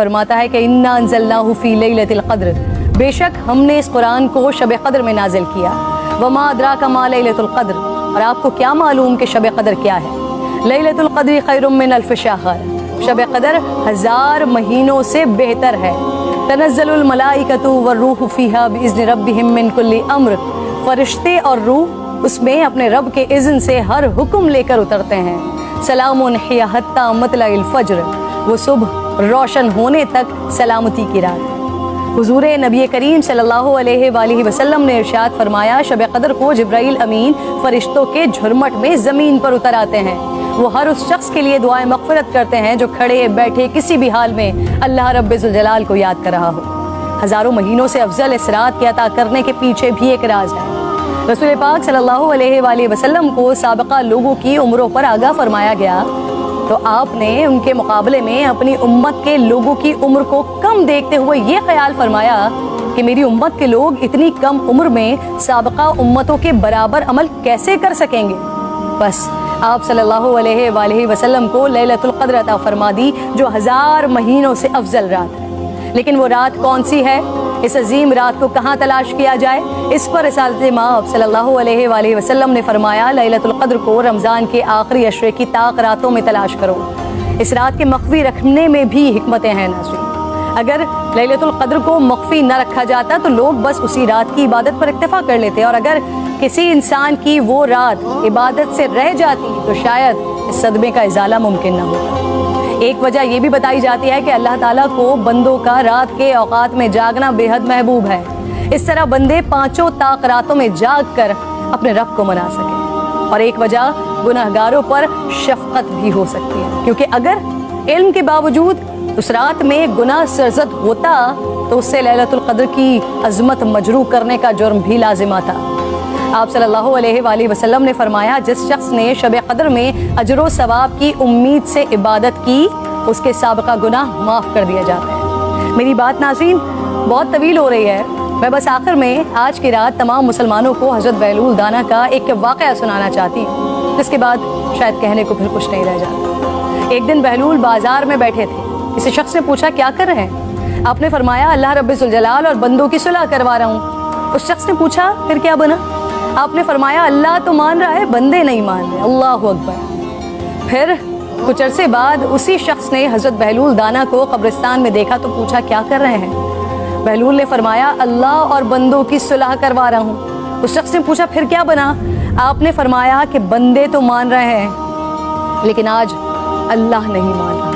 फरमाता है कि इन्ना अंज़लनाहु फ़ी लैलतिल क़द्र, बेशक हमने इस कुरान को शब क़द्र में नाजिल किया। वमा अदराका मा लैलतुल क़द्र, और आपको क्या मालूम कि शब क़द्र क्या है। लैलतुल क़द्र खैरुम मिन अल्फ़ शहर, शब क़द्र 1000 महीनों से बेहतर है। तनज़्ज़लुल मलाइकतु वर्रूहु फ़ीहा बिइज़्नि रब्बिहिम मिन कुल्लि अम्र, फरिश्ते और रूह उसमें अपने रब के इज़्न से हर हुक्म लेकर उतरते हैं। सलामुन हिया हत्ता मतलइल फ़ज्र, वो सुबह रोशन होने तक सलामती की रात। हुजूर नबी करीम सल्लल्लाहु अलैहि वसल्लम ने इरशाद फरमाया, शब क़द्र को जिब्राइल अमीन फरिश्तों के झुरमट में ज़मीन पर उतर आते हैं। वो हर उस शख्स के लिए दुआएं मग़फ़िरत करते हैं जो खड़े बैठे किसी भी हाल में अल्लाह रब्बुल जलाल को याद कर रहा हो। हज़ारों महीनों से अफजल इस रात के अता करने के पीछे भी एक राज है। रसूल पाक सल्लल्लाहु अलैहि वसल्लम को साबिक़ा लोगों की उम्रों पर आगाह फरमाया गया, तो आपने उनके मुकाबले में अपनी उम्मत के लोगों की उम्र को कम देखते हुए ये ख्याल फरमाया कि मेरी उम्मत के लोग इतनी कम उम्र में साबिक़ा उम्मतों के बराबर अमल कैसे कर सकेंगे। बस आप सल्लल्लाहु अलैहि वसल्लम को लैलतुल क़द्र अता फरमा दी, जो 1000 महीनों से अफजल रात है। लेकिन वो रात कौन सी है, इस अजीम रात को कहाँ तलाश किया जाए, इस पर रिसालत माब सल्लल्लाहु अलैहि वसल्लम ने फरमाया, लैलतुल क़द्र को रमज़ान के आखिरी अशरे की ताक रातों में तलाश करो। इस रात के मख्फी रखने में भी हिकमतें हैं नाज़रीन। अगर लैलतुल क़द्र को मख्फी न रखा जाता तो लोग बस उसी रात की इबादत पर इक्तफा कर लेते, और अगर किसी इंसान की वो रात इबादत से रह जाती तो शायद इस सदमे का इज़ाला मुमकिन न होता। एक वजह यह भी बताई जाती है कि अल्लाह ताला को बंदों का रात के औकात में जागना बेहद महबूब है। इस तरह बंदे 5 ताक रातों में जाग कर अपने रब को मना सकें। और एक वजह गुनहगारों पर शफकत भी हो सकती है, क्योंकि अगर इल्म के बावजूद उस रात में गुनाह सरजद होता तो उससे लैलतुल क़द्र की अज़मत मजरू करने का जुर्म भी लाजिम आता। आप सल्लल्लाहु अलैहि वसल्लम ने फरमाया, जिस शख्स ने शब क़द्र में अजर व सवाब की उम्मीद से इबादत की, उसके साबिक़ा गुनाह माफ़ कर दिया जाता है। मेरी बात नाज़रीन बहुत तवील हो रही है, मैं बस आखिर में आज की रात तमाम मुसलमानों को हज़रत बहलूल दाना का एक वाक़या सुनाना चाहती हूँ, जिसके बाद शायद कहने को फिर कुछ नहीं रह जाता। एक दिन बहलूल बाज़ार में बैठे थे। किसी शख्स ने पूछा, क्या कर रहे हैं? आपने फरमाया, अल्लाह रब्बुल जलाल और बंदों की सुलह करवा रहा हूँ। उस शख्स ने पूछा, फिर क्या बना? आपने फरमाया, अल्लाह तो मान रहा है, बंदे नहीं मान रहे। अल्लाहु अकबर। फिर कुछ अरसे बाद उसी शख्स ने हज़रत बहलूल दाना को कब्रिस्तान में देखा तो पूछा, क्या कर रहे हैं? बहलूल ने फरमाया, अल्लाह और बंदों की सुलह करवा रहा हूँ। उस शख्स ने पूछा, फिर क्या बना? आपने फरमाया कि बंदे तो मान रहे हैं, लेकिन आज अल्लाह नहीं मान रहा।